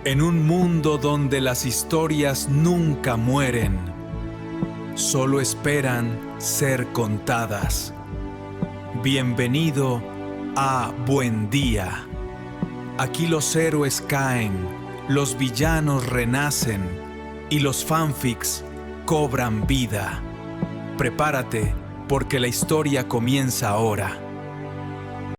En un mundo donde las historias nunca mueren, solo esperan ser contadas. Bienvenido a Buen Día. Aquí los héroes caen, los villanos renacen y los fanfics cobran vida. Prepárate, porque la historia comienza ahora.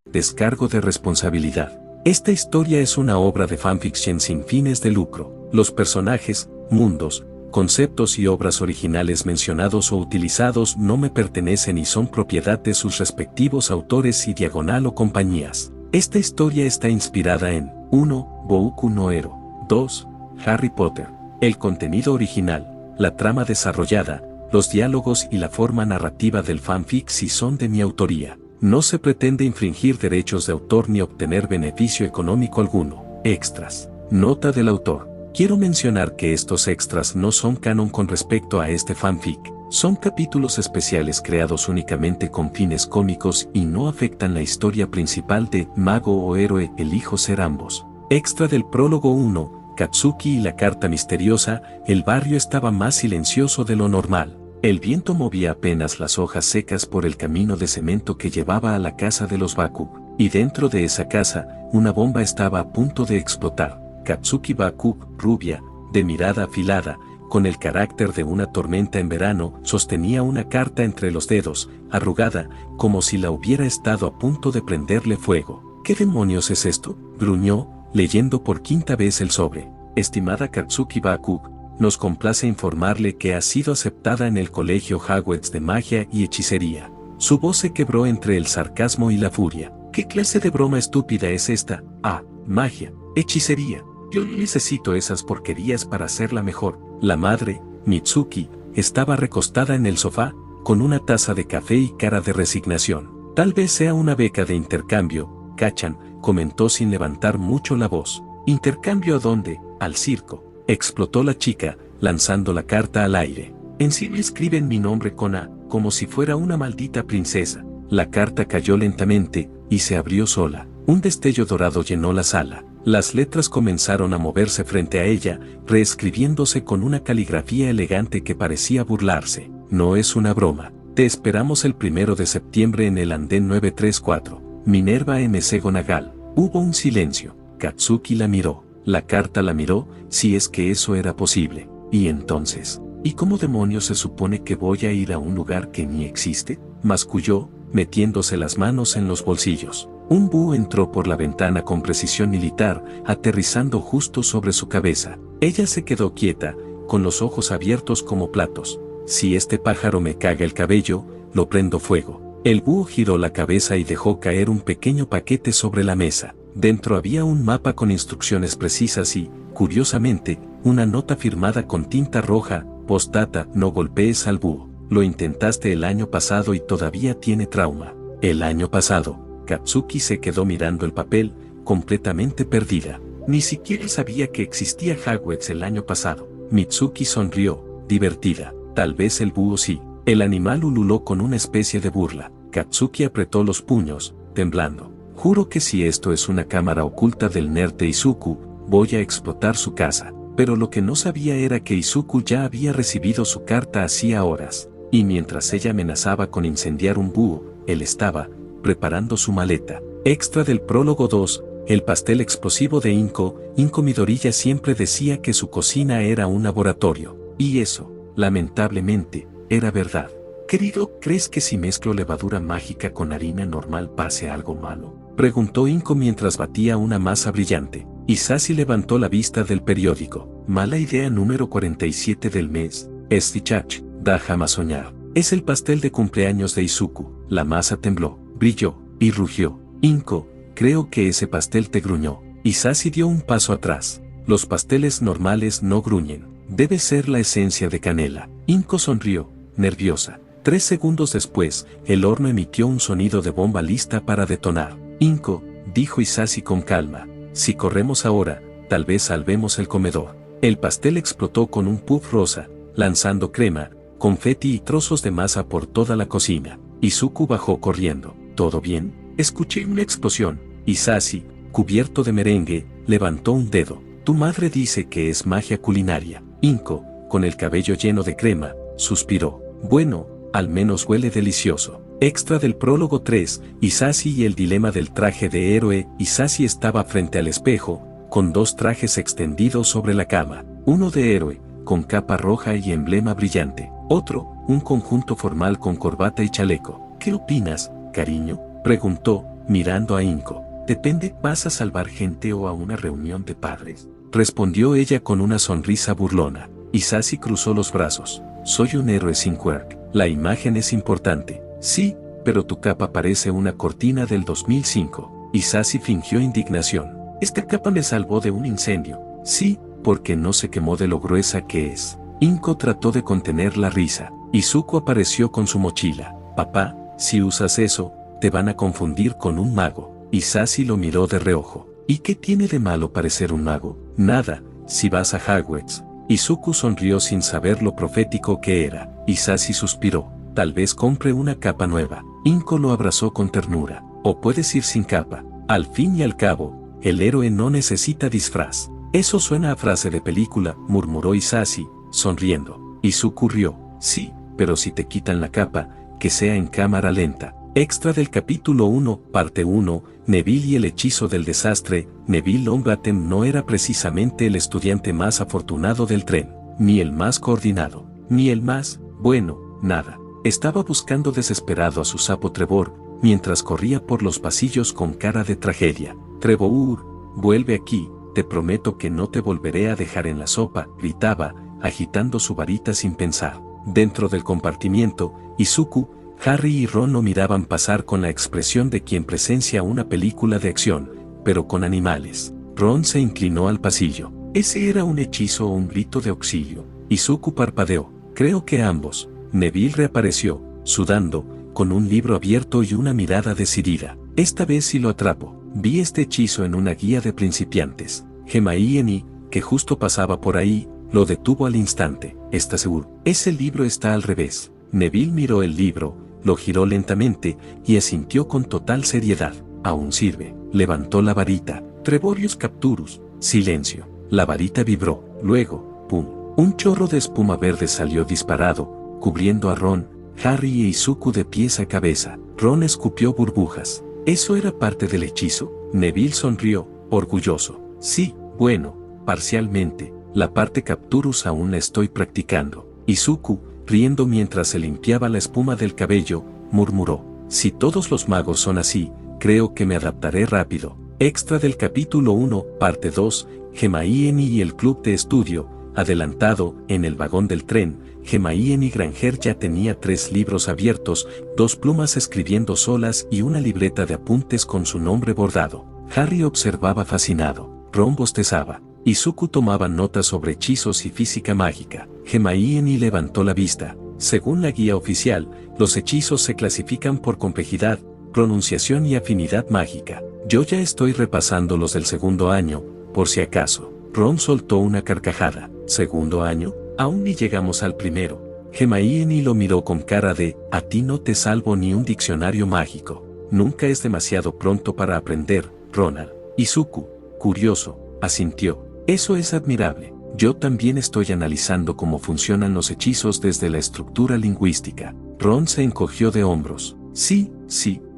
Descargo de responsabilidad. Esta historia es una obra de fanfiction sin fines de lucro. Los personajes, mundos, conceptos y obras originales mencionados o utilizados no me pertenecen y son propiedad de sus respectivos autores y diagonal o compañías. Esta historia está inspirada en 1. Boku no Hero. 2. Harry Potter. El contenido original, la trama desarrollada, los diálogos y la forma narrativa del fanfic sí son de mi autoría. No se pretende infringir derechos de autor ni obtener beneficio económico alguno. Extras. Nota del autor. Quiero mencionar que estos extras no son canon con respecto a este fanfic. Son capítulos especiales creados únicamente con fines cómicos y no afectan la historia principal de Mago o Héroe, elijo ser ambos. Extra del prólogo 1, Katsuki y la carta misteriosa. El barrio estaba más silencioso de lo normal. El viento movía apenas las hojas secas por el camino de cemento que llevaba a la casa de los Baku, y dentro de esa casa, una bomba estaba a punto de explotar. Katsuki Baku, rubia, de mirada afilada, con el carácter de una tormenta en verano, sostenía una carta entre los dedos, arrugada, como si la hubiera estado a punto de prenderle fuego. ¿Qué demonios es esto?, gruñó, leyendo por quinta vez el sobre. Estimada Katsuki Baku, nos complace informarle que ha sido aceptada en el colegio Hogwarts de magia y hechicería. Su voz se quebró entre el sarcasmo y la furia. ¿Qué clase de broma estúpida es esta? Ah, magia, hechicería. Yo no necesito esas porquerías para hacerla mejor. La madre, Mitsuki, estaba recostada en el sofá, con una taza de café y cara de resignación. Tal vez sea una beca de intercambio, Kachan, comentó sin levantar mucho la voz. ¿Intercambio a dónde? Al circo. Explotó la chica, lanzando la carta al aire. Encima escriben mi nombre con A, como si fuera una maldita princesa. La carta cayó lentamente, y se abrió sola. Un destello dorado llenó la sala. Las letras comenzaron a moverse frente a ella, reescribiéndose con una caligrafía elegante que parecía burlarse. No es una broma. Te esperamos el 1 de septiembre en el andén 934. Minerva M.C. Gonagal. Hubo un silencio. Katsuki la miró. La carta la miró, si es que eso era posible. Y entonces, ¿y cómo demonios se supone que voy a ir a un lugar que ni existe? Masculló, metiéndose las manos en los bolsillos. Un búho entró por la ventana con precisión militar, aterrizando justo sobre su cabeza. Ella se quedó quieta, con los ojos abiertos como platos. Si este pájaro me caga el cabello, lo prendo fuego. El búho giró la cabeza y dejó caer un pequeño paquete sobre la mesa. Dentro había un mapa con instrucciones precisas y, curiosamente, una nota firmada con tinta roja. Postdata: no golpees al búho. Lo intentaste el año pasado y todavía tiene trauma. El año pasado. Katsuki se quedó mirando el papel, completamente perdida. Ni siquiera sabía que existía Hogwarts el año pasado. Mitsuki sonrió, divertida. Tal vez el búho sí. El animal ululó con una especie de burla. Katsuki apretó los puños, temblando. Juro que si esto es una cámara oculta del nerd de Izuku, voy a explotar su casa. Pero lo que no sabía era que Izuku ya había recibido su carta hacía horas. Y mientras ella amenazaba con incendiar un búho, él estaba preparando su maleta. Extra del prólogo 2, el pastel explosivo de Inko. Inko Midoriya siempre decía que su cocina era un laboratorio. Y eso, lamentablemente, era verdad. Querido, ¿crees que si mezclo levadura mágica con harina normal pase algo malo?, preguntó Inko mientras batía una masa brillante. Isashi levantó la vista del periódico. Mala idea número 47 del mes. Estichach, da jamás soñar. Es el pastel de cumpleaños de Izuku. La masa tembló, brilló, y rugió. Inko, creo que ese pastel te gruñó. Isashi dio un paso atrás. Los pasteles normales no gruñen. Debe ser la esencia de canela. Inko sonrió, nerviosa. 3 segundos después, el horno emitió un sonido de bomba lista para detonar. Inko, dijo Isashi con calma, si corremos ahora, tal vez salvemos el comedor. El pastel explotó con un puff rosa, lanzando crema, confeti y trozos de masa por toda la cocina. Izuku bajó corriendo. ¿Todo bien? Escuché una explosión. Isashi, cubierto de merengue, levantó un dedo. Tu madre dice que es magia culinaria. Inko, con el cabello lleno de crema, suspiró. Bueno, al menos huele delicioso. Extra del prólogo 3, Hisashi y el dilema del traje de héroe. Hisashi estaba frente al espejo, con dos trajes extendidos sobre la cama. Uno de héroe, con capa roja y emblema brillante. Otro, un conjunto formal con corbata y chaleco. ¿Qué opinas, cariño?, preguntó, mirando a Inko. Depende, ¿vas a salvar gente o a una reunión de padres?, respondió ella con una sonrisa burlona. Hisashi cruzó los brazos. Soy un héroe sin quirk. La imagen es importante. Sí, pero tu capa parece una cortina del 2005. Hisashi fingió indignación. Esta capa me salvó de un incendio. Sí, porque no se quemó de lo gruesa que es. Inko trató de contener la risa. Izuku apareció con su mochila. Papá, si usas eso, te van a confundir con un mago. Hisashi lo miró de reojo. ¿Y qué tiene de malo parecer un mago? Nada, si vas a Hogwarts. Izuku sonrió sin saber lo profético que era. Hisashi suspiró. Tal vez compre una capa nueva. Inko lo abrazó con ternura. O puedes ir sin capa. Al fin y al cabo, el héroe no necesita disfraz. Eso suena a frase de película, murmuró Hisashi, sonriendo. Izuku rió. Sí, pero si te quitan la capa, que sea en cámara lenta. Extra del capítulo 1, parte 1, Neville y el hechizo del desastre. Neville Longbottom no era precisamente el estudiante más afortunado del tren, ni el más coordinado, ni el más, bueno, nada. Estaba buscando desesperado a su sapo Trevor, mientras corría por los pasillos con cara de tragedia. Trevor, vuelve aquí, te prometo que no te volveré a dejar en la sopa, gritaba, agitando su varita sin pensar. Dentro del compartimiento, Izuku, Harry y Ron lo miraban pasar con la expresión de quien presencia una película de acción, pero con animales. Ron se inclinó al pasillo. ¿Ese era un hechizo o un grito de auxilio? Izuku parpadeó. Creo que ambos. Neville reapareció, sudando, con un libro abierto y una mirada decidida. Esta vez sí lo atrapo. Vi este hechizo en una guía de principiantes. Hermione, que justo pasaba por ahí, lo detuvo al instante. ¿Estás seguro? Ese libro está al revés. Neville miró el libro, lo giró lentamente y asintió con total seriedad. Aún sirve. Levantó la varita. Treborius Capturus. Silencio. La varita vibró. Luego, ¡pum! Un chorro de espuma verde salió disparado, cubriendo a Ron, Harry e Izuku de pies a cabeza. Ron escupió burbujas. ¿Eso era parte del hechizo? Neville sonrió, orgulloso. Sí, bueno, parcialmente. La parte Capturus aún la estoy practicando. Izuku, riendo mientras se limpiaba la espuma del cabello, murmuró. Si todos los magos son así, creo que me adaptaré rápido. Extra del capítulo 1, parte 2, Hermione y el club de estudio. Adelantado, en el vagón del tren, Hermione Granger ya tenía 3 libros abiertos, 2 plumas escribiendo solas y una libreta de apuntes con su nombre bordado. Harry observaba fascinado. Ron bostezaba. Izuku tomaba notas sobre hechizos y física mágica. Hermione levantó la vista. Según la guía oficial, los hechizos se clasifican por complejidad, pronunciación y afinidad mágica. Yo ya estoy repasando los del segundo año, por si acaso. Ron soltó una carcajada. ¿Segundo año? Aún ni llegamos al primero. Hermione lo miró con cara de, a ti no te salvo ni un diccionario mágico. Nunca es demasiado pronto para aprender, Ronald. Izuku, curioso, asintió. Eso es admirable. Yo también estoy analizando cómo funcionan los hechizos desde la estructura lingüística. Ron se encogió de hombros. Sí,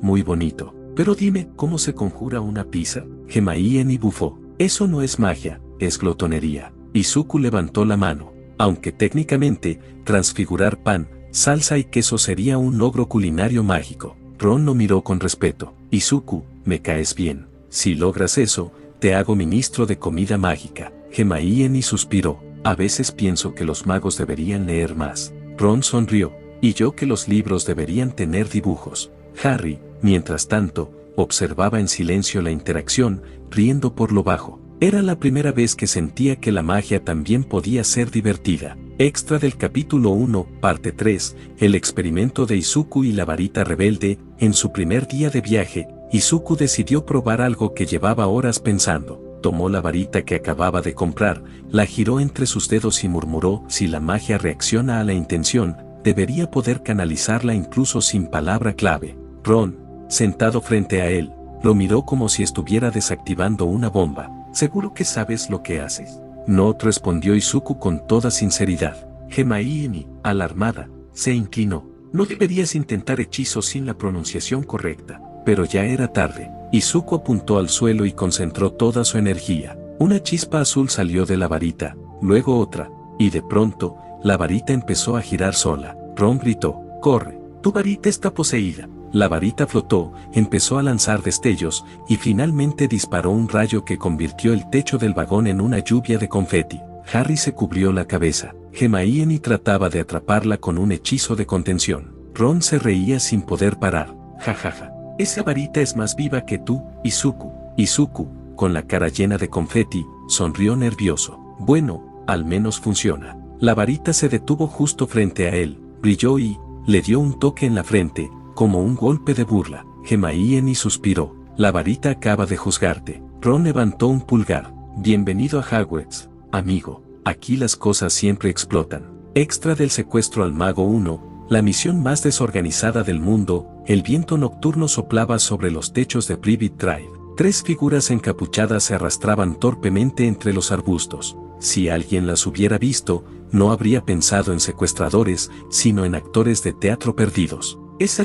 muy bonito. Pero dime, ¿cómo se conjura una pizza? Hermione bufó. Eso no es magia, es glotonería. Izuku levantó la mano. Aunque técnicamente, transfigurar pan, salsa y queso sería un logro culinario mágico. Ron lo miró con respeto. Izuku, me caes bien. Si logras eso, te hago ministro de comida mágica. Hermione suspiró. A veces pienso que los magos deberían leer más. Ron sonrió. Y yo que los libros deberían tener dibujos. Harry, mientras tanto, observaba en silencio la interacción, riendo por lo bajo. Era la primera vez que sentía que la magia también podía ser divertida. Extra del capítulo 1, parte 3, el experimento de Izuku y la varita rebelde. En su primer día de viaje, Izuku decidió probar algo que llevaba horas pensando. Tomó la varita que acababa de comprar, la giró entre sus dedos y murmuró, si la magia reacciona a la intención, debería poder canalizarla incluso sin palabra clave. Ron, sentado frente a él, lo miró como si estuviera desactivando una bomba. ¿Seguro que sabes lo que haces? No, respondió Izuku con toda sinceridad. Gemaini, alarmada, se inclinó. No deberías intentar hechizos sin la pronunciación correcta. Pero ya era tarde. Izuku apuntó al suelo y concentró toda su energía. Una chispa azul salió de la varita, luego otra, y de pronto, la varita empezó a girar sola. Ron gritó, ¡corre! Tu varita está poseída. La varita flotó, empezó a lanzar destellos, y finalmente disparó un rayo que convirtió el techo del vagón en una lluvia de confeti. Harry se cubrió la cabeza. Hermione trataba de atraparla con un hechizo de contención. Ron se reía sin poder parar. Jajaja. Esa varita es más viva que tú, Izuku. Izuku, con la cara llena de confeti, sonrió nervioso. Bueno, al menos funciona. La varita se detuvo justo frente a él, brilló y le dio un toque en la frente, como un golpe de burla. Hermione suspiró. La varita acaba de juzgarte. Ron levantó un pulgar. Bienvenido a Hogwarts, amigo. Aquí las cosas siempre explotan. Extra del secuestro al Mago 1, la misión más desorganizada del mundo. El viento nocturno soplaba sobre los techos de Privet Drive. 3 figuras encapuchadas se arrastraban torpemente entre los arbustos. Si alguien las hubiera visto, no habría pensado en secuestradores, sino en actores de teatro perdidos. Es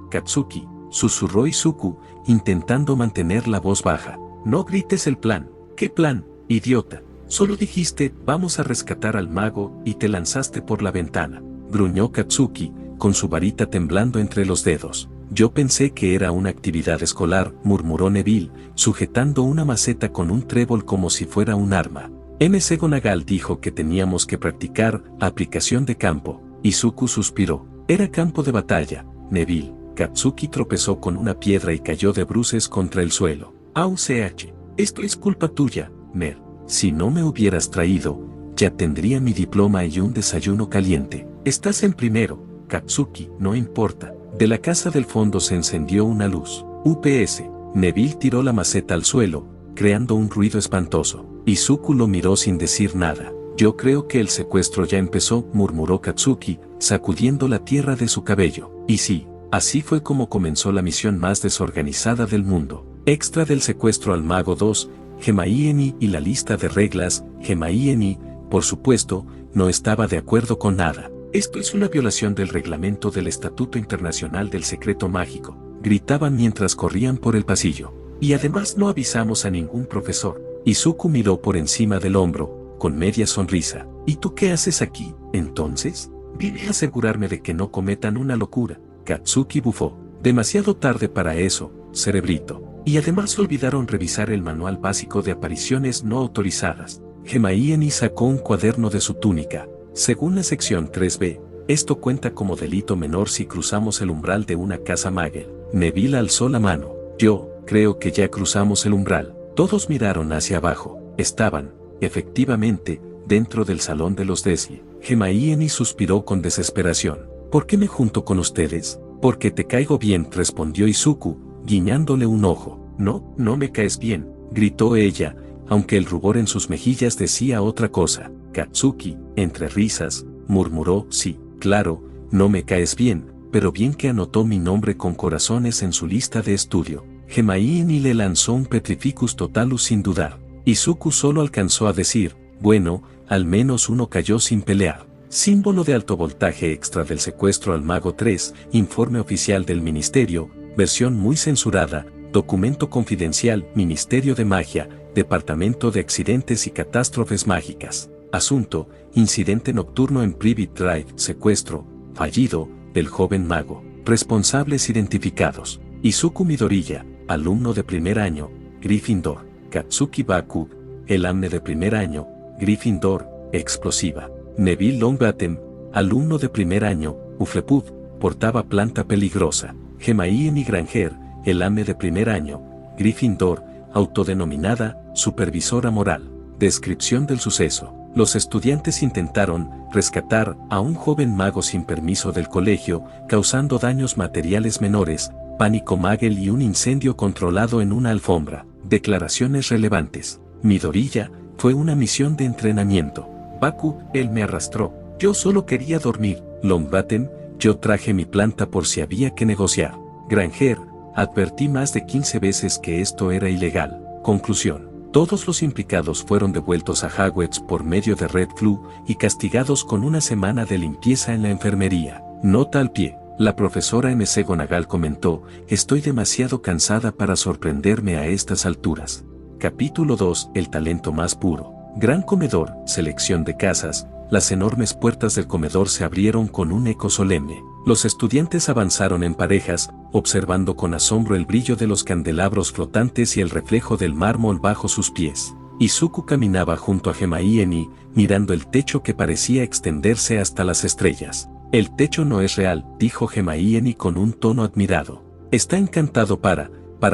Katsuki, susurró Izuku, intentando mantener la voz baja. No grites el plan. ¿Qué plan, idiota? Solo dijiste, vamos a rescatar al mago, y te lanzaste por la ventana. Gruñó Katsuki, con su varita temblando entre los dedos. Yo pensé que era una actividad escolar, murmuró Neville, sujetando una maceta con un trébol como si fuera un arma. McGonagall dijo que teníamos que practicar aplicación de campo. Izuku suspiró. Era campo de batalla, Neville. Katsuki tropezó con una piedra y cayó de bruces contra el suelo. AUCH. Esto es culpa tuya, nerd. Si no me hubieras traído, ya tendría mi diploma y un desayuno caliente. Estás en primero, Katsuki, no importa. De la casa del fondo se encendió una luz. UPS. Neville tiró la maceta al suelo, creando un ruido espantoso. Izuku lo miró sin decir nada. Yo creo que el secuestro ya empezó, murmuró Katsuki, sacudiendo la tierra de su cabello. Y sí, así fue como comenzó la misión más desorganizada del mundo. Extra del secuestro al Mago 2, Hermione y la lista de reglas. Hermione, por supuesto, no estaba de acuerdo con nada. Esto es una violación del reglamento del Estatuto Internacional del Secreto Mágico, gritaban mientras corrían por el pasillo. Y además no avisamos a ningún profesor. Izuku miró por encima del hombro, con media sonrisa. ¿Y tú qué haces aquí, entonces? Vine a asegurarme de que no cometan una locura. Katsuki bufó. Demasiado tarde para eso, cerebrito. Y además olvidaron revisar el manual básico de apariciones no autorizadas. Hermione sacó un cuaderno de su túnica. Según la sección 3b, esto cuenta como delito menor si cruzamos el umbral de una casa Muggle. Neville alzó la mano. Yo creo que ya cruzamos el umbral. Todos miraron hacia abajo. Estaban, efectivamente, dentro del salón de los Dursley. Hermione suspiró con desesperación. ¿Por qué me junto con ustedes? Porque te caigo bien, respondió Izuku, guiñándole un ojo. No, no me caes bien, gritó ella, aunque el rubor en sus mejillas decía otra cosa. Katsuki, entre risas, murmuró, sí, claro, no me caes bien, pero bien que anotó mi nombre con corazones en su lista de estudio. Hermione le lanzó un Petrificus Totalus sin dudar. Izuku solo alcanzó a decir, bueno, al menos uno cayó sin pelear. Símbolo de alto voltaje extra del secuestro al Mago 3, informe oficial del Ministerio, versión muy censurada, documento confidencial, Ministerio de Magia, Departamento de Accidentes y Catástrofes Mágicas. Asunto, incidente nocturno en Privet Drive, secuestro, fallido, del joven mago. Responsables identificados. Izuku Midoriya, alumno de primer año, Gryffindor. Katsuki Baku, el alumno de primer año, Gryffindor, explosiva. Neville Longbottom, alumno de primer año, Hufflepuff, portaba planta peligrosa. Hermione Granger, el alumno de primer año, Gryffindor, autodenominada, supervisora moral. Descripción del suceso. Los estudiantes intentaron rescatar a un joven mago sin permiso del colegio, causando daños materiales menores, pánico Muggle y un incendio controlado en una alfombra. Declaraciones relevantes. Midoriya, fue una misión de entrenamiento. Baku, él me arrastró. Yo solo quería dormir. Longbottom, yo traje mi planta por si había que negociar. Granger, advertí más de 15 veces que esto era ilegal. Conclusión. Todos los implicados fueron devueltos a Hogwarts por medio de Red Flu y castigados con una semana de limpieza en la enfermería. Nota al pie. La profesora McGonagall comentó: estoy demasiado cansada para sorprenderme a estas alturas. Capítulo 2. El talento más puro. Gran comedor, selección de casas. Las enormes puertas del comedor se abrieron con un eco solemne. Los estudiantes avanzaron en parejas, observando con asombro el brillo de los candelabros flotantes y el reflejo del mármol bajo sus pies. Izuku caminaba junto a Hermione, mirando el techo que parecía extenderse hasta las estrellas. El techo no es real, dijo Hermione con un tono admirado. Está encantado para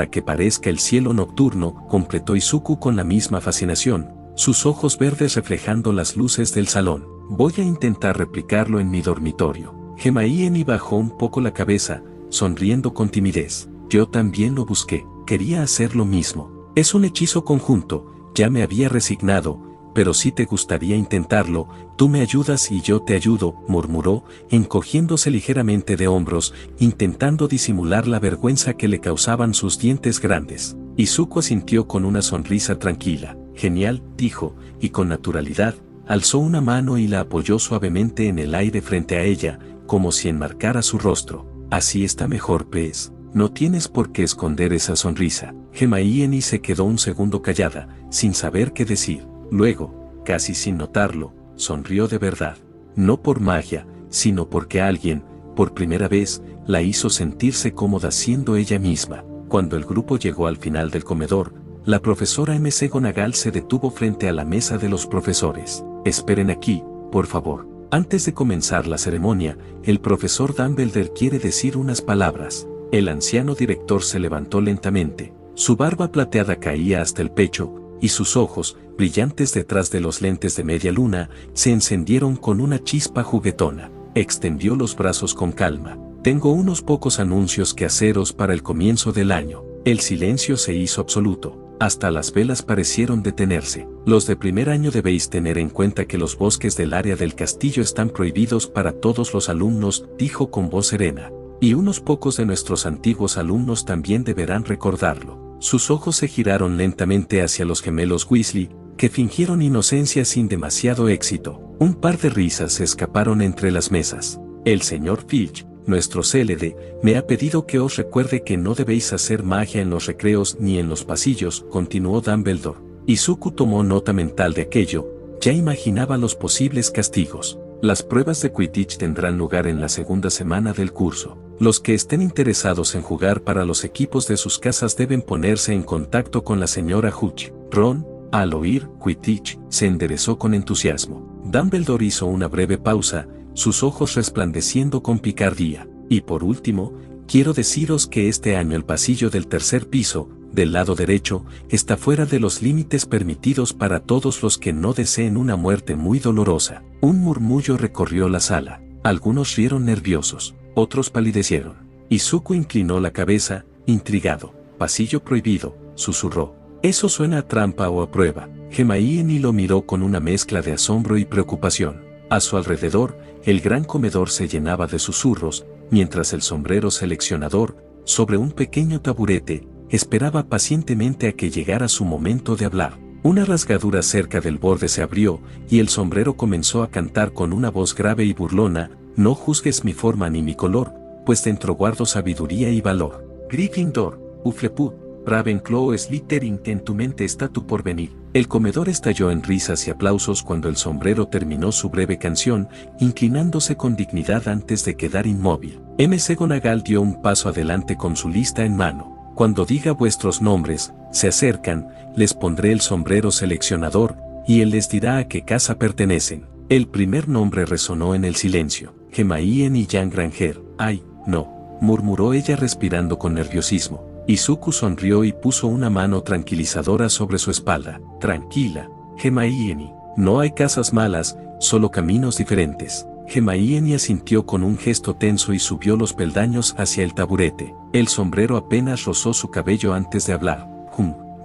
que parezca el cielo nocturno, completó Izuku con la misma fascinación, sus ojos verdes reflejando las luces del salón. Voy a intentar replicarlo en mi dormitorio. Hermione bajó un poco la cabeza, sonriendo con timidez. Yo también lo busqué, quería hacer lo mismo. Es un hechizo conjunto, ya me había resignado, pero si te gustaría intentarlo, tú me ayudas y yo te ayudo, murmuró, encogiéndose ligeramente de hombros, intentando disimular la vergüenza que le causaban sus dientes grandes. Izuku asintió con una sonrisa tranquila. Genial, dijo, y con naturalidad, alzó una mano y la apoyó suavemente en el aire frente a ella, como si enmarcara su rostro. Así está mejor, pez. No tienes por qué esconder esa sonrisa. Hermione se quedó un segundo callada, sin saber qué decir. Luego, casi sin notarlo, sonrió de verdad. No por magia, sino porque alguien, por primera vez, la hizo sentirse cómoda siendo ella misma. Cuando el grupo llegó al final del comedor, la profesora McGonagall se detuvo frente a la mesa de los profesores. Esperen aquí, por favor. Antes de comenzar la ceremonia, el profesor Dumbledore quiere decir unas palabras. El anciano director se levantó lentamente. Su barba plateada caía hasta el pecho, y sus ojos, brillantes detrás de los lentes de media luna, se encendieron con una chispa juguetona. Extendió los brazos con calma. Tengo unos pocos anuncios que haceros para el comienzo del año. El silencio se hizo absoluto. Hasta las velas parecieron detenerse. Los de primer año debéis tener en cuenta que los bosques del área del castillo están prohibidos para todos los alumnos, dijo con voz serena. Y unos pocos de nuestros antiguos alumnos también deberán recordarlo. Sus ojos se giraron lentamente hacia los gemelos Weasley, que fingieron inocencia sin demasiado éxito. Un par de risas se escaparon entre las mesas. El señor Filch, nuestro célede, me ha pedido que os recuerde que no debéis hacer magia en los recreos ni en los pasillos, continuó Dumbledore. Izuku tomó nota mental de aquello, ya imaginaba los posibles castigos. Las pruebas de Quidditch tendrán lugar en la segunda semana del curso. Los que estén interesados en jugar para los equipos de sus casas deben ponerse en contacto con la señora Hooch. Ron, al oír Quidditch, se enderezó con entusiasmo. Dumbledore hizo una breve pausa, sus ojos resplandeciendo con picardía. Y por último, quiero deciros que este año el pasillo del tercer piso, del lado derecho, está fuera de los límites permitidos para todos los que no deseen una muerte muy dolorosa. Un murmullo recorrió la sala. Algunos rieron nerviosos, otros palidecieron. Izuku inclinó la cabeza, intrigado. Pasillo prohibido, susurró. Eso suena a trampa o a prueba. Hermione lo miró con una mezcla de asombro y preocupación. A su alrededor, el gran comedor se llenaba de susurros, mientras el sombrero seleccionador, sobre un pequeño taburete, esperaba pacientemente a que llegara su momento de hablar. Una rasgadura cerca del borde se abrió, y el sombrero comenzó a cantar con una voz grave y burlona: no juzgues mi forma ni mi color, pues dentro guardo sabiduría y valor. Gryffindor, Hufflepuff, Ravenclaw, Slytherin, que en tu mente está tu porvenir. El comedor estalló en risas y aplausos cuando el sombrero terminó su breve canción, inclinándose con dignidad antes de quedar inmóvil. McGonagall dio un paso adelante con su lista en mano. Cuando diga vuestros nombres, se acercan, les pondré el sombrero seleccionador, y él les dirá a qué casa pertenecen. El primer nombre resonó en el silencio. Hermione Jan Granger. Ay, no, murmuró ella respirando con nerviosismo. Izuku sonrió y puso una mano tranquilizadora sobre su espalda. Tranquila, Hermione, no hay casas malas, solo caminos diferentes. Hermione asintió con un gesto tenso y subió los peldaños hacia el taburete. El sombrero apenas rozó su cabello antes de hablar.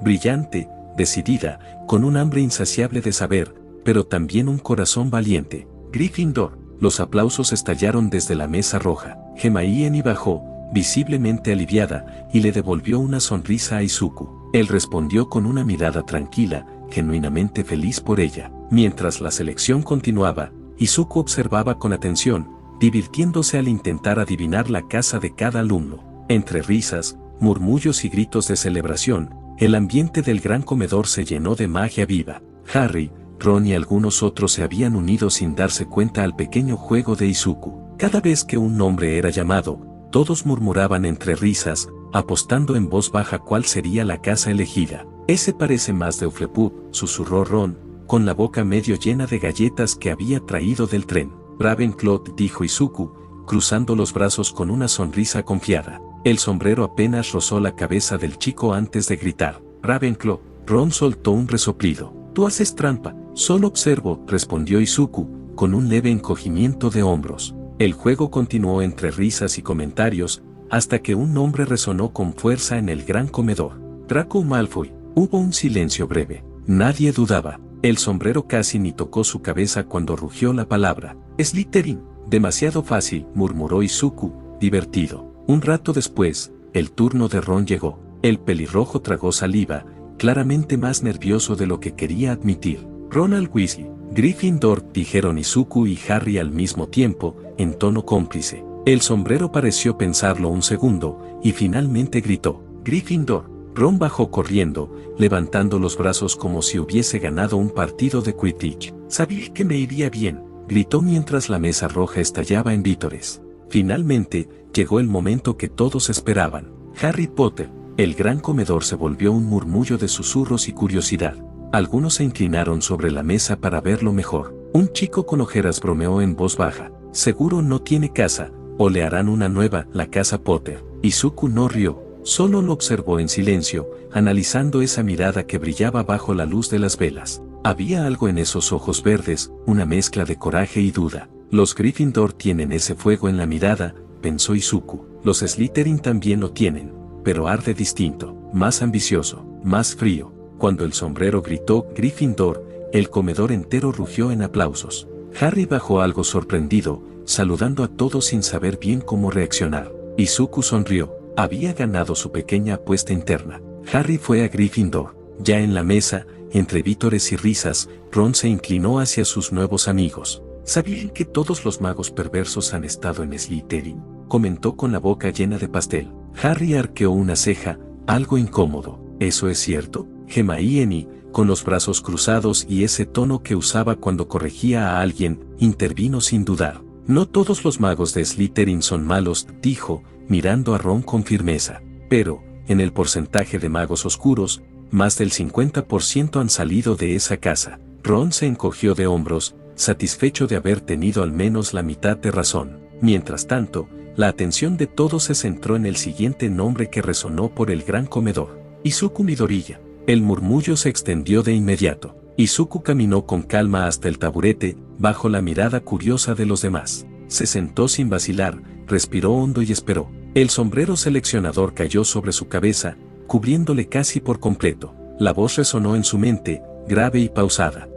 Brillante, decidida, con un hambre insaciable de saber, pero también un corazón valiente. Gryffindor. Los aplausos estallaron desde la mesa roja. Hermione bajó, visiblemente aliviada, y le devolvió una sonrisa a Izuku. Él respondió con una mirada tranquila, genuinamente feliz por ella. Mientras la selección continuaba, Izuku observaba con atención, divirtiéndose al intentar adivinar la casa de cada alumno. Entre risas, murmullos y gritos de celebración, el ambiente del gran comedor se llenó de magia viva. Harry, Ron y algunos otros se habían unido sin darse cuenta al pequeño juego de Izuku. Cada vez que un nombre era llamado, todos murmuraban entre risas, apostando en voz baja cuál sería la casa elegida. Ese parece más de Uflepup, susurró Ron, con la boca medio llena de galletas que había traído del tren. Ravenclaw, dijo Izuku, cruzando los brazos con una sonrisa confiada. El sombrero apenas rozó la cabeza del chico antes de gritar. Ravenclaw. Ron soltó un resoplido. Tú haces trampa. Solo observo, respondió Izuku, con un leve encogimiento de hombros. El juego continuó entre risas y comentarios, hasta que un nombre resonó con fuerza en el gran comedor. Draco Malfoy. Hubo un silencio breve. Nadie dudaba. El sombrero casi ni tocó su cabeza cuando rugió la palabra. Slytherin. Demasiado fácil, murmuró Izuku, divertido. Un rato después, el turno de Ron llegó. El pelirrojo tragó saliva, claramente más nervioso de lo que quería admitir. Ronald Weasley. Gryffindor, dijeron Izuku y Harry al mismo tiempo, en tono cómplice. El sombrero pareció pensarlo un segundo, y finalmente gritó. Gryffindor. Ron bajó corriendo, levantando los brazos como si hubiese ganado un partido de Quidditch. Sabía que me iría bien, gritó mientras la mesa roja estallaba en vítores. Finalmente, llegó el momento que todos esperaban. Harry Potter. El gran comedor se volvió un murmullo de susurros y curiosidad. Algunos se inclinaron sobre la mesa para verlo mejor. Un chico con ojeras bromeó en voz baja. Seguro no tiene casa, o le harán una nueva, la casa Potter. Izuku no rió, solo lo observó en silencio, analizando esa mirada que brillaba bajo la luz de las velas. Había algo en esos ojos verdes, una mezcla de coraje y duda. Los Gryffindor tienen ese fuego en la mirada, pensó Izuku. Los Slytherin también lo tienen, pero arde distinto, más ambicioso, más frío. Cuando el sombrero gritó Gryffindor, el comedor entero rugió en aplausos. Harry bajó algo sorprendido, saludando a todos sin saber bien cómo reaccionar. Izuku sonrió. Había ganado su pequeña apuesta interna. Harry fue a Gryffindor. Ya en la mesa, entre vítores y risas, Ron se inclinó hacia sus nuevos amigos. ¿Sabían que todos los magos perversos han estado en Slytherin?, comentó con la boca llena de pastel. Harry arqueó una ceja, algo incómodo. ¿Eso es cierto? Hermione, con los brazos cruzados y ese tono que usaba cuando corregía a alguien, intervino sin dudar. No todos los magos de Slytherin son malos, dijo, mirando a Ron con firmeza. Pero, en el porcentaje de magos oscuros, más del 50% han salido de esa casa. Ron se encogió de hombros, satisfecho de haber tenido al menos la mitad de razón. Mientras tanto, la atención de todos se centró en el siguiente nombre que resonó por el gran comedor. Izuku Midoriya. El murmullo se extendió de inmediato. Izuku caminó con calma hasta el taburete, bajo la mirada curiosa de los demás. Se sentó sin vacilar, respiró hondo y esperó. El sombrero seleccionador cayó sobre su cabeza, cubriéndole casi por completo. La voz resonó en su mente, grave y pausada.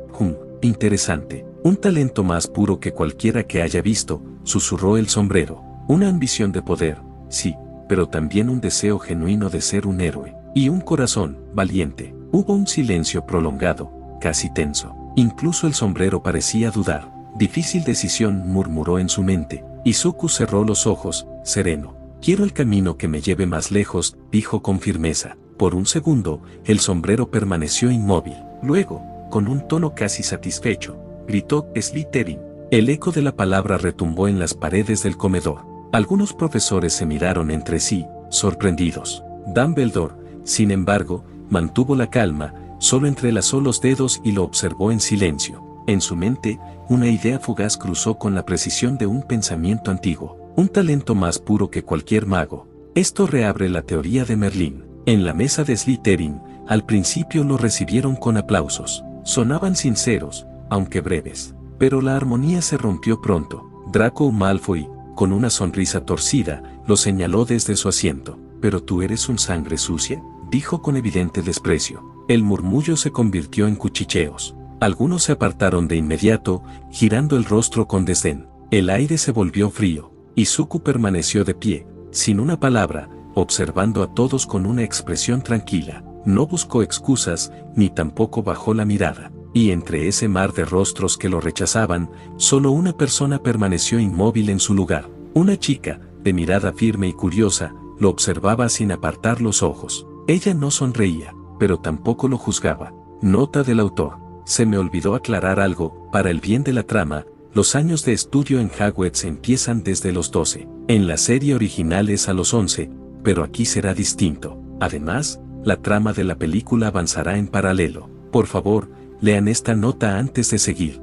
Interesante. Un talento más puro que cualquiera que haya visto, susurró el sombrero. Una ambición de poder, sí, pero también un deseo genuino de ser un héroe. Y un corazón valiente. Hubo un silencio prolongado, casi tenso. Incluso el sombrero parecía dudar. Difícil decisión, murmuró en su mente. Izuku cerró los ojos, sereno. Quiero el camino que me lleve más lejos, dijo con firmeza. Por un segundo, el sombrero permaneció inmóvil. Luego, con un tono casi satisfecho, gritó Slytherin. El eco de la palabra retumbó en las paredes del comedor. Algunos profesores se miraron entre sí, sorprendidos. Dumbledore, sin embargo, mantuvo la calma, solo entrelazó los dedos y lo observó en silencio. En su mente, una idea fugaz cruzó con la precisión de un pensamiento antiguo. Un talento más puro que cualquier mago. Esto reabre la teoría de Merlín. En la mesa de Slytherin, al principio lo recibieron con aplausos. Sonaban sinceros, aunque breves. Pero la armonía se rompió pronto. Draco Malfoy, con una sonrisa torcida, lo señaló desde su asiento. «¿Pero tú eres un sangre sucia?», dijo con evidente desprecio. El murmullo se convirtió en cuchicheos. Algunos se apartaron de inmediato, girando el rostro con desdén. El aire se volvió frío. Izuku permaneció de pie, sin una palabra, observando a todos con una expresión tranquila. No buscó excusas, ni tampoco bajó la mirada. Y entre ese mar de rostros que lo rechazaban, solo una persona permaneció inmóvil en su lugar. Una chica, de mirada firme y curiosa, lo observaba sin apartar los ojos. Ella no sonreía, pero tampoco lo juzgaba. Nota del autor. Se me olvidó aclarar algo, para el bien de la trama, los años de estudio en Hogwarts empiezan desde los 12. En la serie original es a los 11, pero aquí será distinto. Además, la trama de la película avanzará en paralelo. Por favor, lean esta nota antes de seguir.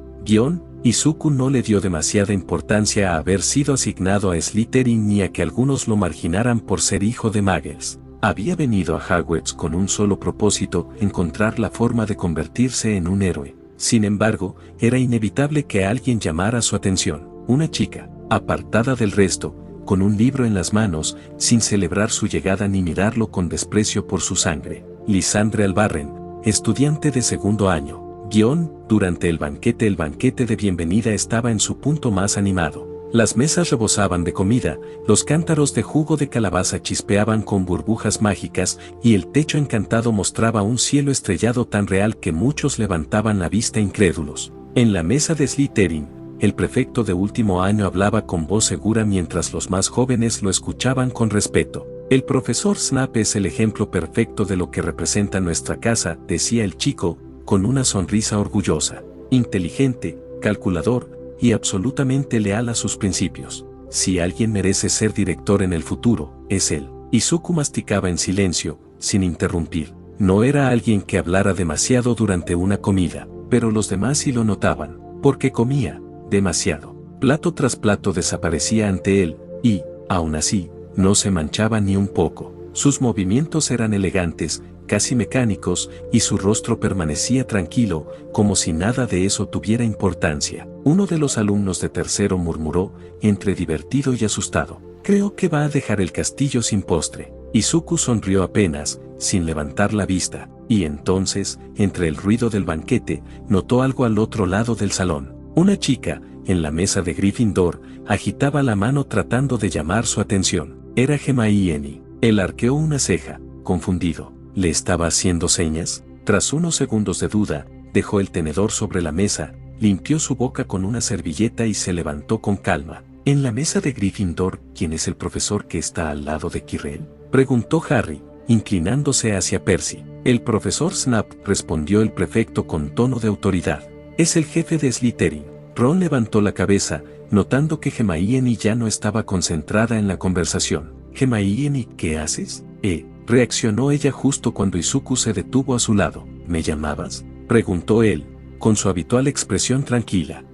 Izuku no le dio demasiada importancia a haber sido asignado a Slytherin ni a que algunos lo marginaran por ser hijo de Muggles. Había venido a Hogwarts con un solo propósito: encontrar la forma de convertirse en un héroe. Sin embargo, era inevitable que alguien llamara su atención. Una chica, apartada del resto, con un libro en las manos, sin celebrar su llegada ni mirarlo con desprecio por su sangre. Lysandre Albarren, estudiante de segundo año. Durante el banquete de bienvenida estaba en su punto más animado. Las mesas rebosaban de comida, los cántaros de jugo de calabaza chispeaban con burbujas mágicas y el techo encantado mostraba un cielo estrellado tan real que muchos levantaban la vista incrédulos. En la mesa de Slytherin, el prefecto de último año hablaba con voz segura mientras los más jóvenes lo escuchaban con respeto. El profesor Snape es el ejemplo perfecto de lo que representa nuestra casa, decía el chico, con una sonrisa orgullosa. Inteligente, calculador y absolutamente leal a sus principios. Si alguien merece ser director en el futuro, es él. Izuku masticaba en silencio, sin interrumpir. No era alguien que hablara demasiado durante una comida, pero los demás sí lo notaban, porque comía demasiado. Plato tras plato desaparecía ante él, y, aún así, no se manchaba ni un poco. Sus movimientos eran elegantes, casi mecánicos, y su rostro permanecía tranquilo, como si nada de eso tuviera importancia. Uno de los alumnos de tercero murmuró, entre divertido y asustado: «Creo que va a dejar el castillo sin postre». Izuku sonrió apenas, sin levantar la vista, y entonces, entre el ruido del banquete, notó algo al otro lado del salón. Una chica, en la mesa de Gryffindor, agitaba la mano tratando de llamar su atención. Era Hermione. Él arqueó una ceja, confundido. ¿Le estaba haciendo señas? Tras unos segundos de duda, dejó el tenedor sobre la mesa, limpió su boca con una servilleta y se levantó con calma. ¿En la mesa de Gryffindor, quién es el profesor que está al lado de Quirrell?, preguntó Harry, inclinándose hacia Percy. El profesor Snape, respondió el prefecto con tono de autoridad. Es el jefe de Slytherin. Ron levantó la cabeza, notando que Hermione ya no estaba concentrada en la conversación. Hermione, ¿qué haces? Reaccionó ella justo cuando Izuku se detuvo a su lado. ¿Me llamabas?, preguntó él, con su habitual expresión tranquila.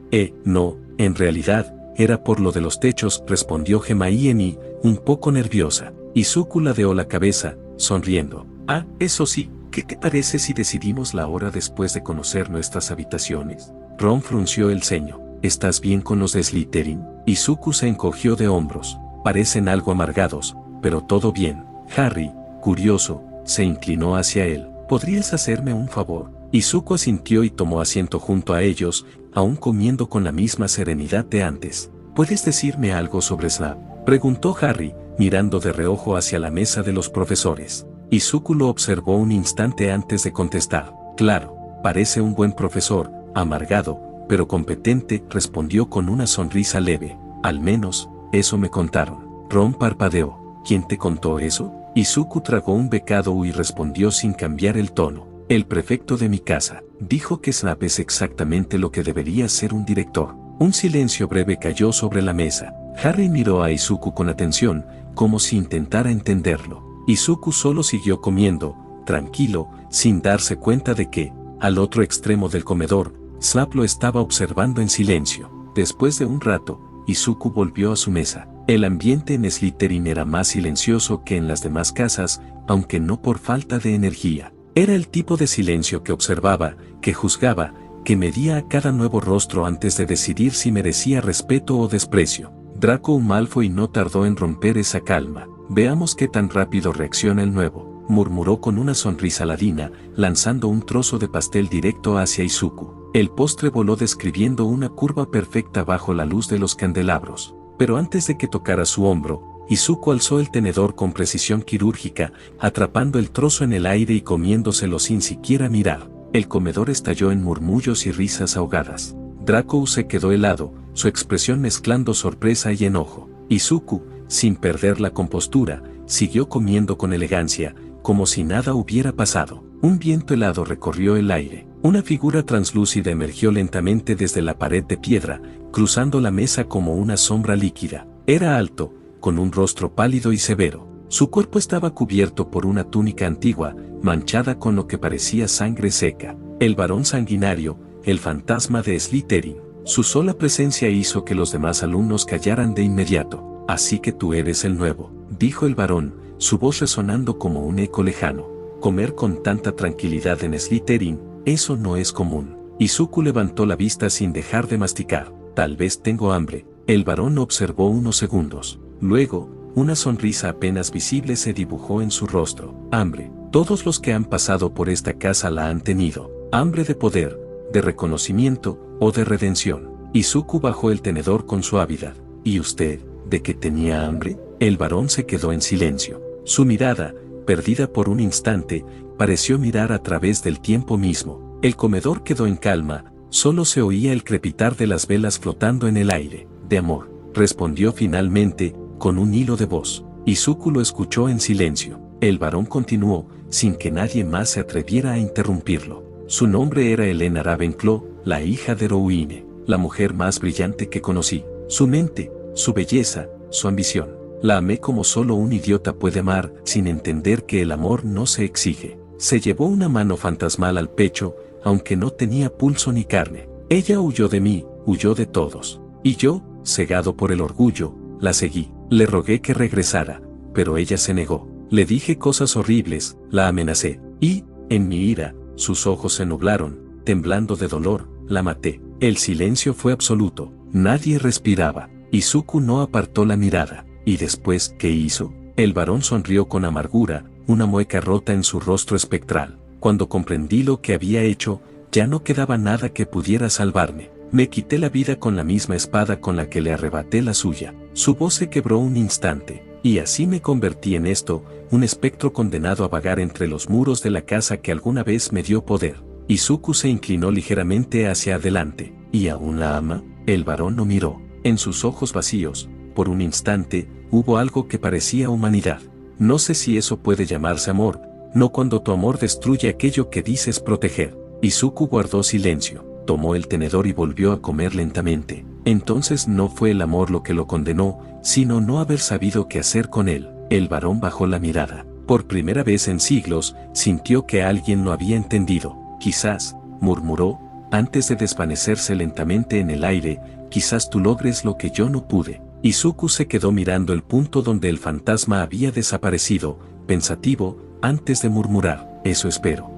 No, en realidad, era por lo de los techos, respondió Hermione, un poco nerviosa. Izuku ladeó la cabeza, sonriendo. Ah, eso sí, ¿qué te parece si decidimos la hora después de conocer nuestras habitaciones? Ron frunció el ceño. ¿Estás bien con los de Slytherin? Izuku se encogió de hombros. Parecen algo amargados, pero todo bien. Harry, curioso, se inclinó hacia él. ¿Podrías hacerme un favor? Izuku asintió y tomó asiento junto a ellos, aún comiendo con la misma serenidad de antes. ¿Puedes decirme algo sobre Snape?, preguntó Harry, mirando de reojo hacia la mesa de los profesores. Izuku lo observó un instante antes de contestar. Claro, parece un buen profesor, amargado, pero competente, respondió con una sonrisa leve. Al menos, eso me contaron. Ron parpadeó. ¿Quién te contó eso? Izuku tragó un bocado y respondió sin cambiar el tono. El prefecto de mi casa. Dijo que Snape es exactamente lo que debería ser un director. Un silencio breve cayó sobre la mesa. Harry miró a Izuku con atención, como si intentara entenderlo. Izuku solo siguió comiendo, tranquilo, sin darse cuenta de que, al otro extremo del comedor, Snape lo estaba observando en silencio. Después de un rato, Izuku volvió a su mesa. El ambiente en Slytherin era más silencioso que en las demás casas, aunque no por falta de energía. Era el tipo de silencio que observaba, que juzgaba, que medía a cada nuevo rostro antes de decidir si merecía respeto o desprecio. Draco Malfoy no tardó en romper esa calma. Veamos qué tan rápido reacciona el nuevo, murmuró con una sonrisa ladina, lanzando un trozo de pastel directo hacia Izuku. El postre voló describiendo una curva perfecta bajo la luz de los candelabros. Pero antes de que tocara su hombro, Izuku alzó el tenedor con precisión quirúrgica, atrapando el trozo en el aire y comiéndoselo sin siquiera mirar. El comedor estalló en murmullos y risas ahogadas. Draco se quedó helado, su expresión mezclando sorpresa y enojo. Izuku, sin perder la compostura, siguió comiendo con elegancia, como si nada hubiera pasado. Un viento helado recorrió el aire. Una figura translúcida emergió lentamente desde la pared de piedra, cruzando la mesa como una sombra líquida. Era alto, con un rostro pálido y severo. Su cuerpo estaba cubierto por una túnica antigua, manchada con lo que parecía sangre seca. El varón sanguinario, el fantasma de Slytherin. Su sola presencia hizo que los demás alumnos callaran de inmediato. «Así que tú eres el nuevo», dijo el varón, su voz resonando como un eco lejano. «Comer con tanta tranquilidad en Slytherin, eso no es común». Izuku levantó la vista sin dejar de masticar. «Tal vez tengo hambre». El varón observó unos segundos. Luego, una sonrisa apenas visible se dibujó en su rostro. «Hambre. Todos los que han pasado por esta casa la han tenido. Hambre de poder, de reconocimiento o de redención». Izuku bajó el tenedor con suavidad. «¿Y usted, de qué tenía hambre?». El varón se quedó en silencio. Su mirada, perdida por un instante, pareció mirar a través del tiempo mismo. El comedor quedó en calma, solo se oía el crepitar de las velas flotando en el aire. «De amor», respondió finalmente, con un hilo de voz. Izuku lo escuchó en silencio. El varón continuó, sin que nadie más se atreviera a interrumpirlo. Su nombre era Helena Ravenclaw, la hija de Rowena, la mujer más brillante que conocí. Su mente, su belleza, su ambición. La amé como solo un idiota puede amar, sin entender que el amor no se exige. Se llevó una mano fantasmal al pecho, aunque no tenía pulso ni carne. Ella huyó de mí, huyó de todos. Y yo, cegado por el orgullo, la seguí. Le rogué que regresara, pero ella se negó. Le dije cosas horribles, la amenacé. Y, en mi ira, sus ojos se nublaron, temblando de dolor, la maté. El silencio fue absoluto. Nadie respiraba. Izuku no apartó la mirada. ¿Y después qué hizo? El varón sonrió con amargura, una mueca rota en su rostro espectral. Cuando comprendí lo que había hecho, ya no quedaba nada que pudiera salvarme. Me quité la vida con la misma espada con la que le arrebaté la suya. Su voz se quebró un instante, y así me convertí en esto, un espectro condenado a vagar entre los muros de la casa que alguna vez me dio poder. Izuku se inclinó ligeramente hacia adelante. ¿Y aún la ama? El varón no miró. En sus ojos vacíos, por un instante, hubo algo que parecía humanidad. No sé si eso puede llamarse amor, no cuando tu amor destruye aquello que dices proteger. Izuku guardó silencio, tomó el tenedor y volvió a comer lentamente. Entonces no fue el amor lo que lo condenó, sino no haber sabido qué hacer con él. El varón bajó la mirada. Por primera vez en siglos, sintió que alguien lo había entendido. Quizás, murmuró, antes de desvanecerse lentamente en el aire, quizás tú logres lo que yo no pude. Izuku se quedó mirando el punto donde el fantasma había desaparecido, pensativo, antes de murmurar, eso espero.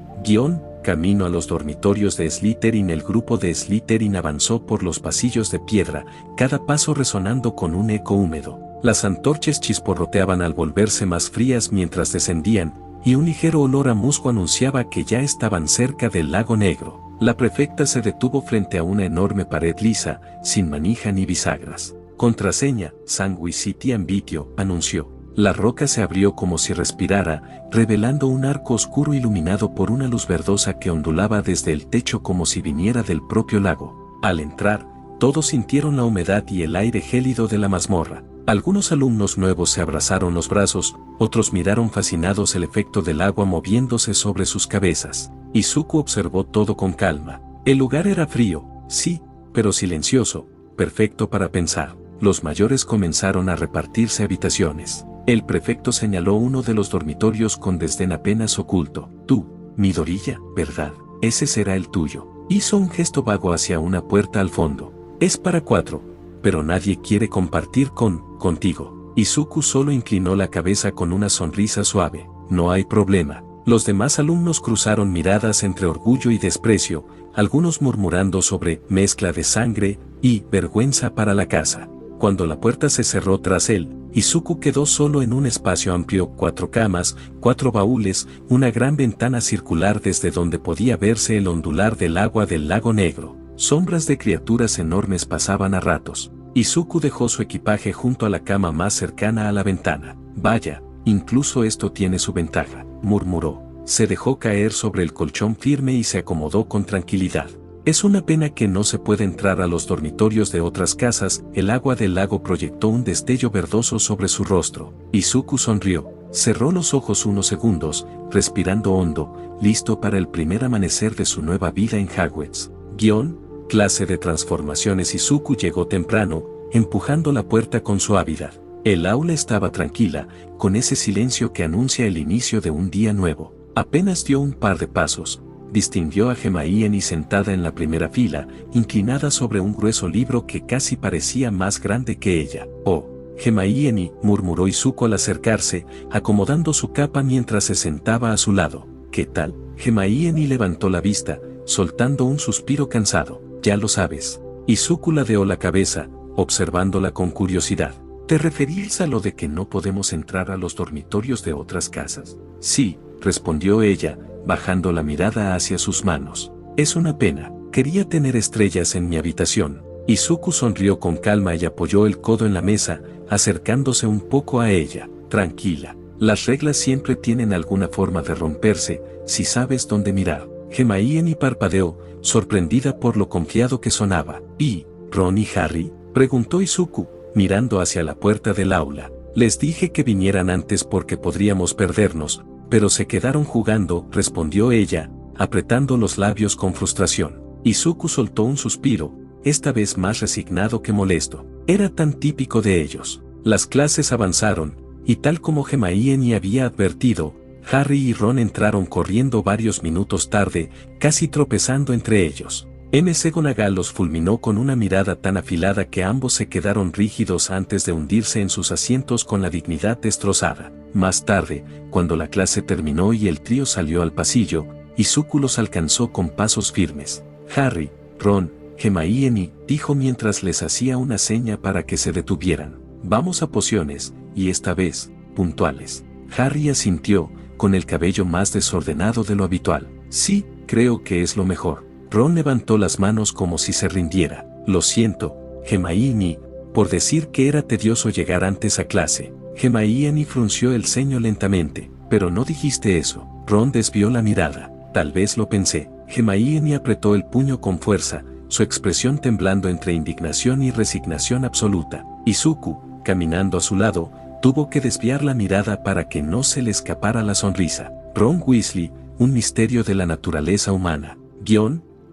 Camino a los dormitorios de Slytherin. El grupo de Slytherin avanzó por los pasillos de piedra, cada paso resonando con un eco húmedo. Las antorchas chisporroteaban al volverse más frías mientras descendían, y un ligero olor a musgo anunciaba que ya estaban cerca del lago negro. La prefecta se detuvo frente a una enorme pared lisa, sin manija ni bisagras. «Contraseña, Sanguicity Ambitio», anunció. La roca se abrió como si respirara, revelando un arco oscuro iluminado por una luz verdosa que ondulaba desde el techo como si viniera del propio lago. Al entrar, todos sintieron la humedad y el aire gélido de la mazmorra. Algunos alumnos nuevos se abrazaron los brazos, otros miraron fascinados el efecto del agua moviéndose sobre sus cabezas. Izuku observó todo con calma. El lugar era frío, sí, pero silencioso, perfecto para pensar. Los mayores comenzaron a repartirse habitaciones. El prefecto señaló uno de los dormitorios con desdén apenas oculto. «Tú, Midoriya, ¿verdad? Ese será el tuyo». Hizo un gesto vago hacia una puerta al fondo. «Es para 4, pero nadie quiere compartir contigo». Izuku solo inclinó la cabeza con una sonrisa suave. «No hay problema». Los demás alumnos cruzaron miradas entre orgullo y desprecio, algunos murmurando sobre mezcla de sangre y vergüenza para la casa. Cuando la puerta se cerró tras él, Izuku quedó solo en un espacio amplio, 4 camas, 4 baúles, una gran ventana circular desde donde podía verse el ondular del agua del lago negro. Sombras de criaturas enormes pasaban a ratos. Izuku dejó su equipaje junto a la cama más cercana a la ventana. Vaya, incluso esto tiene su ventaja, murmuró. Se dejó caer sobre el colchón firme y se acomodó con tranquilidad. Es una pena que no se pueda entrar a los dormitorios de otras casas. El agua del lago proyectó un destello verdoso sobre su rostro. Izuku sonrió, cerró los ojos unos segundos, respirando hondo, listo para el primer amanecer de su nueva vida en Hogwarts. Clase de transformaciones. Izuku llegó temprano, empujando la puerta con suavidad. El aula estaba tranquila, con ese silencio que anuncia el inicio de un día nuevo. Apenas dio un par de pasos, distinguió a Hermione sentada en la primera fila, inclinada sobre un grueso libro que casi parecía más grande que ella. «Oh, Hermione», murmuró Izuku al acercarse, acomodando su capa mientras se sentaba a su lado. «¿Qué tal?». Hermione levantó la vista, soltando un suspiro cansado. «Ya lo sabes». Izuku ladeó la cabeza, observándola con curiosidad. «¿Te referías a lo de que no podemos entrar a los dormitorios de otras casas?». «Sí», respondió ella, bajando la mirada hacia sus manos. «Es una pena. Quería tener estrellas en mi habitación». Izuku sonrió con calma y apoyó el codo en la mesa, acercándose un poco a ella. «Tranquila. Las reglas siempre tienen alguna forma de romperse, si sabes dónde mirar». Hermione parpadeó, sorprendida por lo confiado que sonaba. «¿Y Ron y Harry?», preguntó Izuku, mirando hacia la puerta del aula. «Les dije que vinieran antes porque podríamos perdernos, pero se quedaron jugando», respondió ella, apretando los labios con frustración. Izuku soltó un suspiro, esta vez más resignado que molesto. Era tan típico de ellos. Las clases avanzaron, y tal como Hermione había advertido, Harry y Ron entraron corriendo varios minutos tarde, casi tropezando entre ellos. McGonagall los fulminó con una mirada tan afilada que ambos se quedaron rígidos antes de hundirse en sus asientos con la dignidad destrozada. Más tarde, cuando la clase terminó y el trío salió al pasillo, Izuku los alcanzó con pasos firmes. «Harry, Ron, Hermione», dijo mientras les hacía una seña para que se detuvieran. «Vamos a pociones, y esta vez, puntuales». Harry asintió, con el cabello más desordenado de lo habitual. «Sí, creo que es lo mejor». Ron levantó las manos como si se rindiera. «Lo siento, Hermione, por decir que era tedioso llegar antes a clase». Hermione frunció el ceño lentamente. «Pero no dijiste eso». Ron desvió la mirada. «Tal vez lo pensé». Hermione apretó el puño con fuerza, su expresión temblando entre indignación y resignación absoluta. Izuku, caminando a su lado, tuvo que desviar la mirada para que no se le escapara la sonrisa. Ron Weasley, un misterio de la naturaleza humana.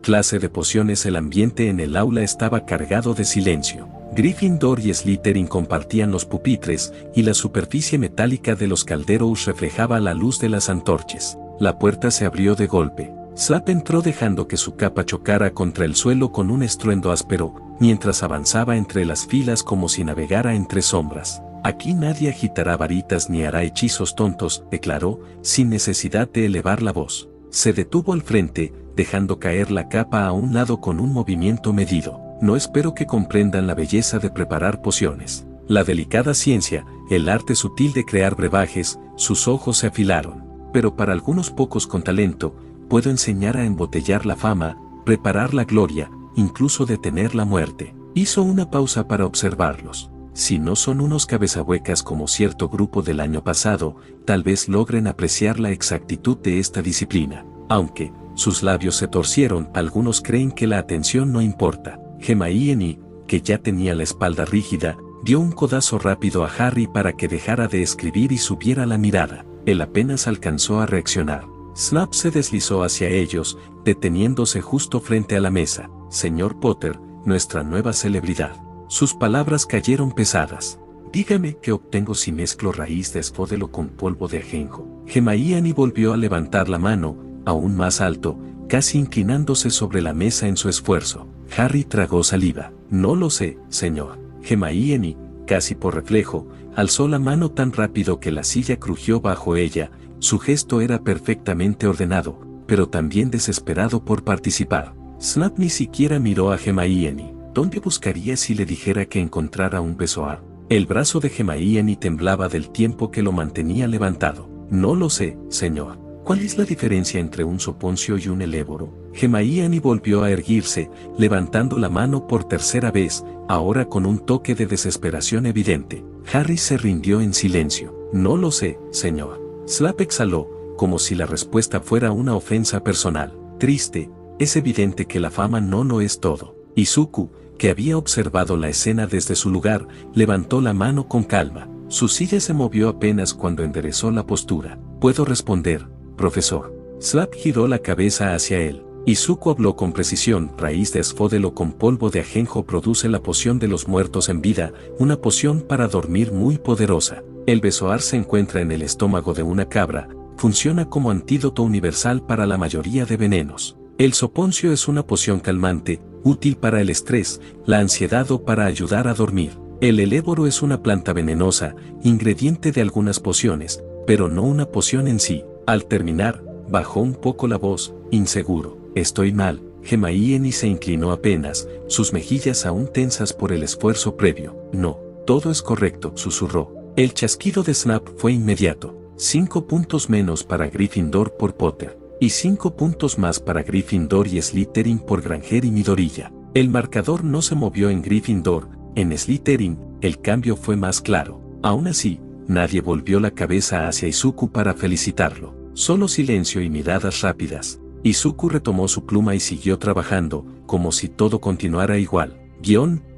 Clase de pociones. El ambiente en el aula estaba cargado de silencio. Gryffindor y Slytherin compartían los pupitres, y la superficie metálica de los calderos reflejaba la luz de las antorchas. La puerta se abrió de golpe. Snap entró dejando que su capa chocara contra el suelo con un estruendo áspero, mientras avanzaba entre las filas como si navegara entre sombras. «Aquí nadie agitará varitas ni hará hechizos tontos», declaró, sin necesidad de elevar la voz. Se detuvo al frente, dejando caer la capa a un lado con un movimiento medido. «No espero que comprendan la belleza de preparar pociones. La delicada ciencia, el arte sutil de crear brebajes». Sus ojos se afilaron. «Pero para algunos pocos con talento, puedo enseñar a embotellar la fama, preparar la gloria, incluso detener la muerte». Hizo una pausa para observarlos. «Si no son unos cabezahuecas como cierto grupo del año pasado, tal vez logren apreciar la exactitud de esta disciplina». Aunque sus labios se torcieron, algunos creen que la atención no importa. Hermione, que ya tenía la espalda rígida, dio un codazo rápido a Harry para que dejara de escribir y subiera la mirada. Él apenas alcanzó a reaccionar. Snap se deslizó hacia ellos, deteniéndose justo frente a la mesa. «Señor Potter, nuestra nueva celebridad». Sus palabras cayeron pesadas. «Dígame qué obtengo si mezclo raíz de esfódelo con polvo de ajenjo». Hermione volvió a levantar la mano, aún más alto, casi inclinándose sobre la mesa en su esfuerzo. Harry tragó saliva. «No lo sé, señor». Hermione, casi por reflejo, alzó la mano tan rápido que la silla crujió bajo ella. Su gesto era perfectamente ordenado, pero también desesperado por participar. Snap ni siquiera miró a Hermione. ¿Dónde buscaría si le dijera que encontrara un besoar? El brazo de Hermione temblaba del tiempo que lo mantenía levantado. «No lo sé, señor». ¿Cuál es la diferencia entre un soponcio y un eléboro? Hermione volvió a erguirse, levantando la mano por tercera vez, ahora con un toque de desesperación evidente. Harry se rindió en silencio. No lo sé, señor. Snap exhaló, como si la respuesta fuera una ofensa personal. Triste, es evidente que la fama no lo es todo. Izuku, que había observado la escena desde su lugar, levantó la mano con calma. Su silla se movió apenas cuando enderezó la postura. ¿Puedo responder, profesor? Snap giró la cabeza hacia él. Izuku habló con precisión. Raíz de esfódelo con polvo de ajenjo produce la poción de los muertos en vida, una poción para dormir muy poderosa. El besoar se encuentra en el estómago de una cabra, funciona como antídoto universal para la mayoría de venenos. El soponcio es una poción calmante, útil para el estrés, la ansiedad o para ayudar a dormir. El eléboro es una planta venenosa, ingrediente de algunas pociones, pero no una poción en sí. Al terminar, bajó un poco la voz, inseguro. Estoy mal. Hermione se inclinó apenas, sus mejillas aún tensas por el esfuerzo previo. No, todo es correcto, susurró. El chasquido de Snap fue inmediato. 5 puntos menos para Gryffindor por Potter. Y 5 puntos más para Gryffindor y Slytherin por Granger y Midorilla. El marcador no se movió en Gryffindor, en Slytherin, el cambio fue más claro. Aún así, nadie volvió la cabeza hacia Izuku para felicitarlo. Solo silencio y miradas rápidas. Izuku retomó su pluma y siguió trabajando, como si todo continuara igual.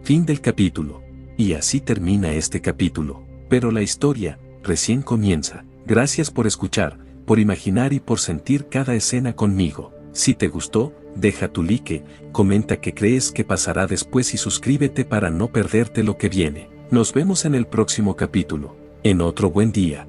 Fin del capítulo. Y así termina este capítulo. Pero la historia, recién comienza. Gracias por escuchar, por imaginar y por sentir cada escena conmigo. Si te gustó, deja tu like, comenta qué crees que pasará después y suscríbete para no perderte lo que viene. Nos vemos en el próximo capítulo. En otro buen día.